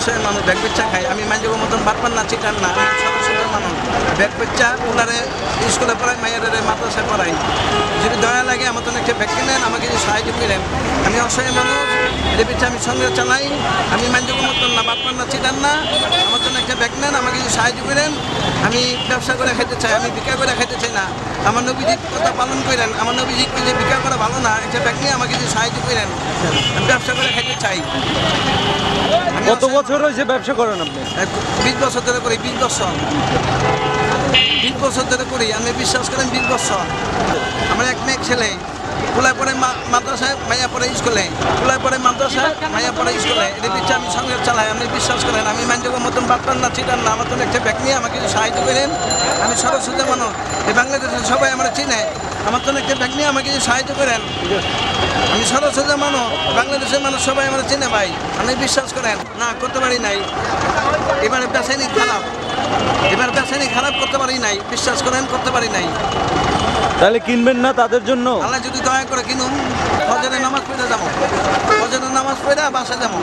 অসহায় মানুষ ব্যাগ পেচ্চা খাই। আমি মাঝের মতন বারবার না চিটার না, আমি ছোটো ছোটো মানুষ ব্যাগ পেচ্চা ওনারে স্কুলে পড়াই, মায়ের মাদ্রাসায় পড়াই। যদি দয়া লাগে আমার তো একটা ব্যাগ কিনেন, আমাকে যদি সাহায্য করেন। আমি অসহায় মানুষ, এদের পিছিয়ে আমি সঙ্গে চালাই। আমি মাঝের মতন না বারবার না চিটার না, আমার জন্য একটা ব্যাগ নেন, আমাকে যদি সাহায্য করেন। আমি ব্যবসা করে খাইতে চাই, আমি ভিক্ষা করে খাইতে চাই না। আমার নবীজির কথা পালন করেন, আমার নবীজি যে ভিক্ষা করা ভালো না, একটা ব্যাগ নিয়ে আমাকে যদি সাহায্য করেন। আমি ব্যবসা করে খাইতে চাই। কত বছর হয়েছে ব্যবসা করেন আপনি? 20 বছর ধরে করি, 20 বছর 20 বছর ধরে করি। আমি বিশ্বাস করেন 20 বছর। আমার এক মেয়ে ছেলে, কুলায় পড়ে মাদ্রাসায়, মাইয়া পড়ে স্কুলে, কুলায় পড়ে মাদ্রাসায়, মাইয়া পড়ে স্কুলে। এদের পিছিয়ে আমি সঙ্গে চালাই। আপনি বিশ্বাস করেন আমি মানযোগের মতন বাটপার না চিটার না, আমার তো একটা ব্যাগ নিয়ে আমাকে কিছু সাহায্য করেন। আমি সরস্বতী মানুষ, এই বাংলাদেশের সবাই আমরা চিনে, আমার তো একটা ব্যাগ নিয়ে আমাকে কিছু সাহায্য করেন। আমি সরস্বতী মানুষ, বাংলাদেশের মানুষ সবাই আমরা চিনে ভাই। আপনি বিশ্বাস করেন না, করতে পারি নাই। এবারে বেসাইনি খারাপ, এবার বেসাইনি খারাপ করতে পারি নাই। বিশ্বাস করেন করতে পারি নাই। তাহলে কিনবেন না তাদের জন্য? আল্লাহ যদি দয়া করে কিনুন, ফজরের নামাজ পড়ে যাবো, ফজরের নামাজ পড়ে বাসা যাবো।